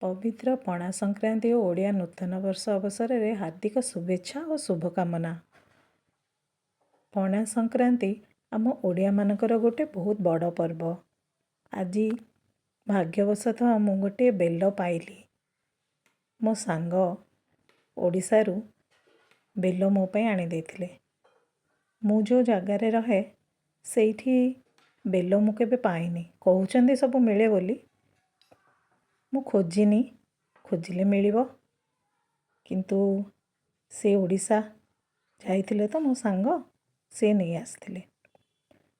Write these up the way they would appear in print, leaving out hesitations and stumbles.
ପବିତ୍ର ପଣା ସଂକ୍ରାନ୍ତି ଓ ଓଡ଼ିଆ ନୂତନ ବର୍ଷ ଅବସରରେ ହାର୍ଦ୍ଦିକ ଶୁଭେଚ୍ଛା ଓ ଶୁଭକାମନା। ପଣା ସଂକ୍ରାନ୍ତି ଆମ ଓଡ଼ିଆମାନଙ୍କର ଗୋଟେ ବହୁତ ବଡ଼ ପର୍ବ। ଆଜି ଭାଗ୍ୟବଶତଃ ମୁଁ ଗୋଟିଏ ବେଲ ପାଇଲି। ମୋ ସାଙ୍ଗ ଓଡ଼ିଶାରୁ ବେଲ ମୋ ପାଇଁ ଆଣିଦେଇଥିଲେ। ମୁଁ ଯେଉଁ ଜାଗାରେ ରହେ ସେଇଠି ବେଲ ମୁଁ କେବେ ପାଇନି। କହୁଛନ୍ତି ସବୁ ମିଳେ ବୋଲି। ମୁଁ ଖୋଜିନି, ଖୋଜିଲେ ମିଳିବ। କିନ୍ତୁ ସେ ଓଡ଼ିଶା ଯାଇଥିଲେ ତ ମୋ ସାଙ୍ଗ, ସେ ନେଇ ଆସିଥିଲେ।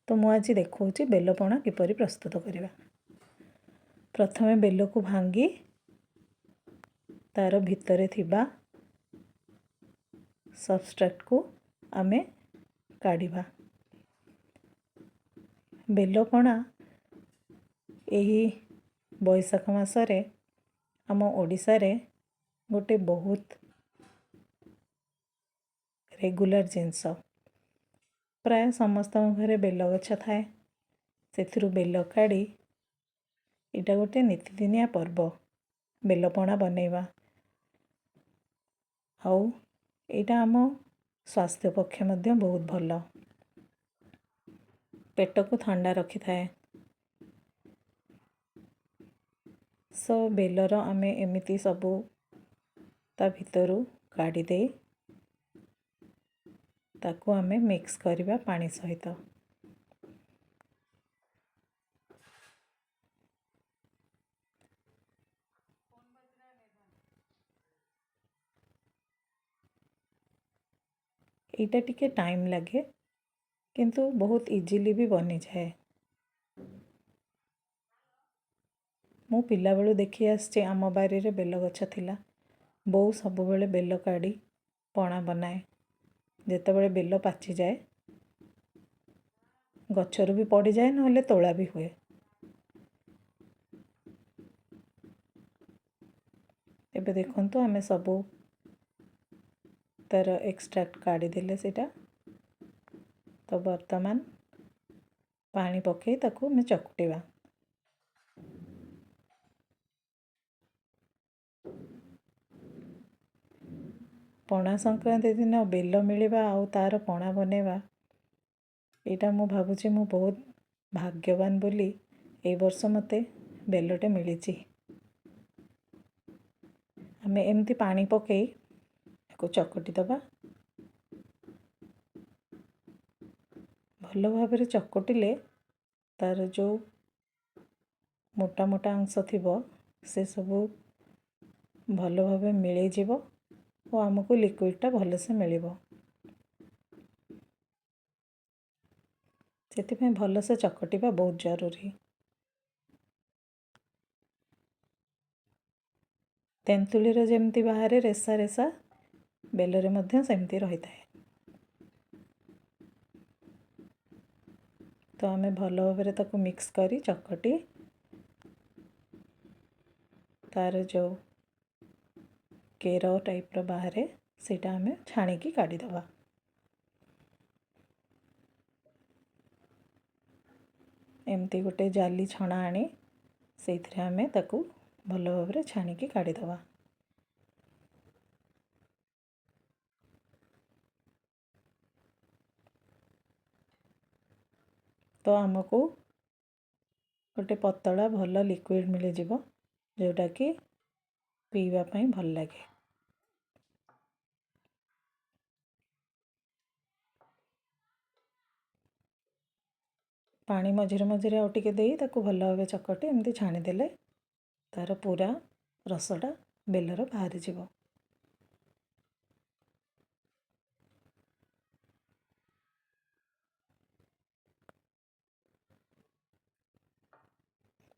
ତ ମୁଁ ଆଜି ଦେଖାଉଛି ବେଲପଣା କିପରି ପ୍ରସ୍ତୁତ କରିବା। ପ୍ରଥମେ ବେଲକୁ ଭାଙ୍ଗି ତାର ଭିତରେ ଥିବା ସବଷ୍ଟ୍ରାଟକୁ ଆମେ କାଢ଼ିବା। ବେଲପଣା ଏହି ବୈଶାଖ ମାସରେ ଆମ ଓଡ଼ିଶାରେ ଗୋଟେ ବହୁତ ରେଗୁଲାର ଜିନିଷ। ପ୍ରାୟ ସମସ୍ତଙ୍କ ଘରେ ବେଲଗଛ ଥାଏ। ସେଥିରୁ ବେଲ କାଢ଼ି ଏଇଟା ଗୋଟେ ନୀତିଦିନିଆ ପର୍ବ, ବେଲପଣା ବନେଇବା। ଆଉ ଏଇଟା ଆମ ସ୍ୱାସ୍ଥ୍ୟ ପକ୍ଷେ ମଧ୍ୟ ବହୁତ ଭଲ। ପେଟକୁ ଥଣ୍ଡା ରଖିଥାଏ। ବେଲର ଆମେ ଏମିତି ସବୁ ତା ଭିତରୁ କାଢ଼ି ଦେଇ ତାକୁ ଆମେ ମିକ୍ସ କରିବା ପାଣି ସହିତ। ଏଇଟା ଟିକେ ଟାଇମ୍ ଲାଗେ, କିନ୍ତୁ ବହୁତ ଇଜିଲି ବି ବନିଯାଏ। ମୁଁ ପିଲାବେଳୁ ଦେଖି ଆସିଛି, ଆମ ବାରିରେ ବେଲଗଛ ଥିଲା। ବୋଉ ସବୁବେଳେ ବେଲ କାଢ଼ି ପଣା ବନାଏ। ଯେତେବେଳେ ବେଲ ପାଚିଯାଏ, ଗଛରୁ ବି ପଡ଼ିଯାଏ, ନହେଲେ ତୋଳା ବି ହୁଏ। ଏବେ ଦେଖନ୍ତୁ ଆମେ ସବୁ ତାର ଏକ୍ସଟ୍ରାକ୍ଟ କାଢ଼ିଦେଲେ ସେଇଟା। ତ ବର୍ତ୍ତମାନ ପାଣି ପକାଇ ତାକୁ ଆମେ ଚକୁଟିବା। ପଣା ସଂକ୍ରାନ୍ତି ଦିନ ବେଲ ମିଳିବା ଆଉ ତାର ପଣା ବନେଇବା, ଏଇଟା ମୁଁ ଭାବୁଛି ମୁଁ ବହୁତ ଭାଗ୍ୟବାନ ବୋଲି ଏଇ ବର୍ଷ ମୋତେ ବେଲଟେ ମିଳିଛି। ଆମେ ଏମିତି ପାଣି ପକାଇ ତାକୁ ଚକଟି ଦେବା। ଭଲ ଭାବରେ ଚକଟିଲେ ତାର ଯେଉଁ ମୋଟା ମୋଟା ଅଂଶ ଥିବ ସେସବୁ ଭଲ ଭାବେ ମିଳେଇଯିବ ଓ ଆମକୁ ଲିକ୍ୱିଡ଼ଟା ଭଲସେ ମିଳିବ। ସେଥିପାଇଁ ଭଲସେ ଚକଟିବା ବହୁତ ଜରୁରୀ। ତେନ୍ତୁଳିର ଯେମିତି ବାହାରେ ରେସା ରେସା, ବେଲରେ ମଧ୍ୟ ସେମିତି ରହିଥାଏ। ତ ଆମେ ଭଲ ଭାବରେ ତାକୁ ମିକ୍ସ କରି ଚକଟି ତାର ଯେଉଁ କେର ଟାଇପ୍ର ବାହାରେ ସେଇଟା ଆମେ ଛାଣିକି କାଢ଼ିଦେବା। ଏମିତି ଗୋଟେ ଜାଲି ଛଣା ଆଣି ସେଇଥିରେ ଆମେ ତାକୁ ଭଲ ଭାବରେ ଛାଣିକି କାଢ଼ିଦେବା। ତ ଆମକୁ ଗୋଟେ ପତଳା ଭଲ ଲିକ୍ୱିଡ଼ ମିଳିଯିବ, ଯେଉଁଟାକି ପିଇବା ପାଇଁ ଭଲ ଲାଗେ। ପାଣି ମଝିରେ ମଝିରେ ଆଉ ଟିକେ ଦେଇ ତାକୁ ଭଲ ଭାବେ ଚକଟି ଏମିତି ଛାଣିଦେଲେ ତାର ପୁରା ରସଟା ବେଲର ବାହାରିଯିବ।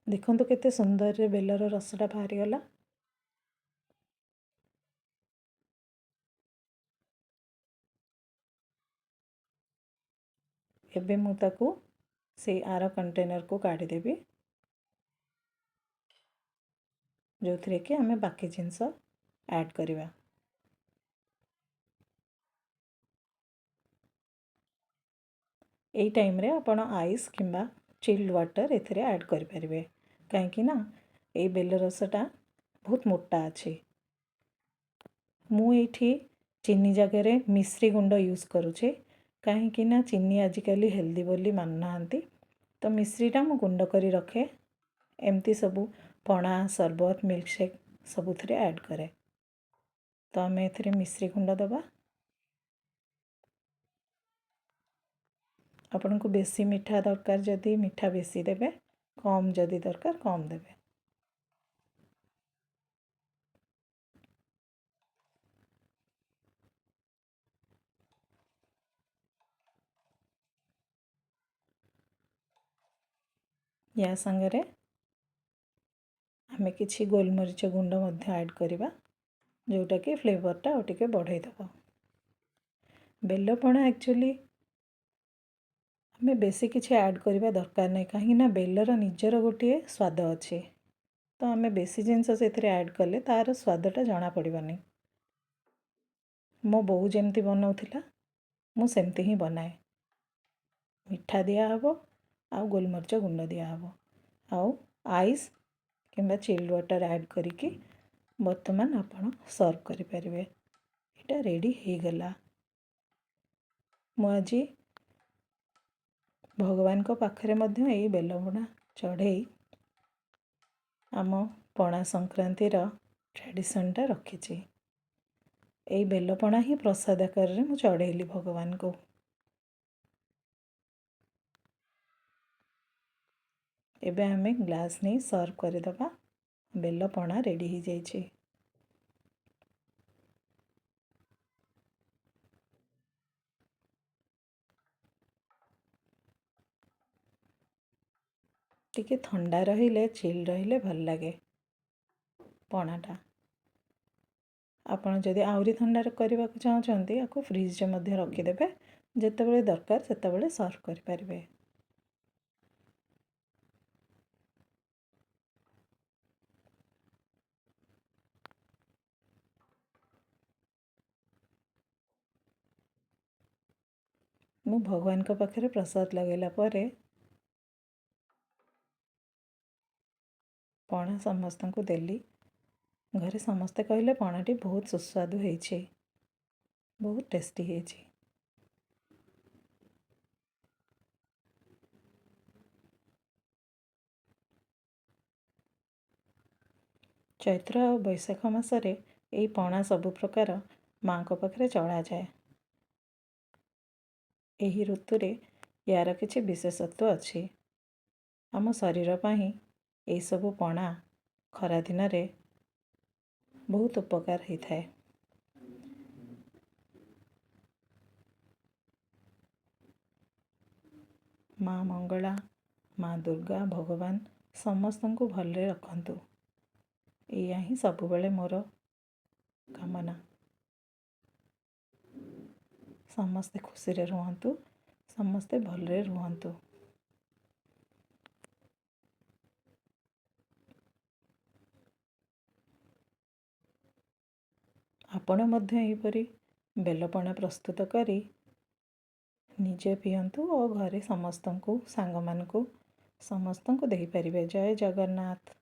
ଦେଖନ୍ତୁ କେତେ ସୁନ୍ଦରରେ ବେଲର ରସଟା ବାହାରିଗଲା। ଏବେ ମୁଁ ତାକୁ ସେଇ ଆର କଣ୍ଟେନରକୁ କାଢ଼ିଦେବି, ଯେଉଁଥିରେ କି ଆମେ ବାକି ଜିନିଷ ଆଡ଼୍ କରିବା। ଏଇ ଟାଇମ୍ରେ ଆପଣ ଆଇସ୍ କିମ୍ବା ଚିଲ୍ଡ ୱାଟର୍ ଏଥିରେ ଆଡ଼୍ କରିପାରିବେ। କାହିଁକି ନା ଏଇ ବେଲ ରସଟା बहुत मोटा अच्छे। मुझे चीनी जगह मिश्री गुंड यूज करुचे कहीं ना चीनी आजिकल हेल्दी बोली मानुना तो मिश्रीटा मु गुंड करी रखे एमती सबू पणा सरबत मिल्कशेक सबुथिरे ऐड करे। तो आम ए मिश्री गुंड दबा। आपन को बेसी मीठा दरकार जदि मीठा बेसी देबे, कम जदि दरकार कम देबे। या संगरे आमे किछि गोलमरीच गुंड मध्य ऐड करिबा जोटा कि फ्लेवरटा और टिके बढ़ाई दबा। बेलपणा एक्चुअली आमे बेसी किछि ऐड करिबा दरकार नै कहीं ना बेलर निजर गोटे स्वाद अच्छे। तो आमे बेसी जिनस से ऐड कले तार स्वादटा जना पड़िबनी। मो बोऊ जेमती बनाउथिला मु सेमती ही बनाए। मिठा दिया हबो आउ गोलमरीच गुंड दिया हबो आउ आइस किंबा चिल्ड वाटर ऐड करिकी वर्तमान आपण सर्व करि परिबे। एटा रेडी हे गला। मु आज भगवान को पाखरे मध्य एई बेलपणा चढ़ई आम पणा संक्रांति ट्रेडिशनटा रखिछि। एई बेलपणा ही प्रसाद आकार रे मु चढ़ेली भगवान को। एबे आमे ग्लास नहीं सर्व करदबा। बेलपणा रेडी ही जाइछि। टिके ठंडा रहिले चिल रहिले भल लगे पणाटा। आपण जदि आउरी ठंडा करबा को चाहछंती आको फ्रिज रे मध्य रखि देबे। जेतेबेले दरकार सेतेबेले सर्व करि परिबे। मु भगवान को पाखरे प्रसाद लगेला परे पणा समस्त को देली। घरे समस्ते कहले पणाटी बहुत सुस्वादु होइछे, बहुत टेस्टी होइछे। चैत्र और बैशाख मासरे एई पणा सबु प्रकार माँ को पाखरे चढ़ा जाए। एही ऋतुरे यार किछि विशेषत्व अछि। आम शरीर पाही एई सबु पणा खरा दिन रे बहुत उपकार होइथाए। माँ मंगला, माँ दुर्गा, भगवान समस्त को भलरे रखंतु। एया ही सबु बेले मोर कामना। समस्ते खुशी रे रुहंतु, समस्ते भलरे रुहंतु। आपण मध्य एहिपरि बेलपणा प्रस्तुत करी निजे पियंतु और घरे समस्त को सांग मान को समस्त को देई परिबे। जय जगन्नाथ।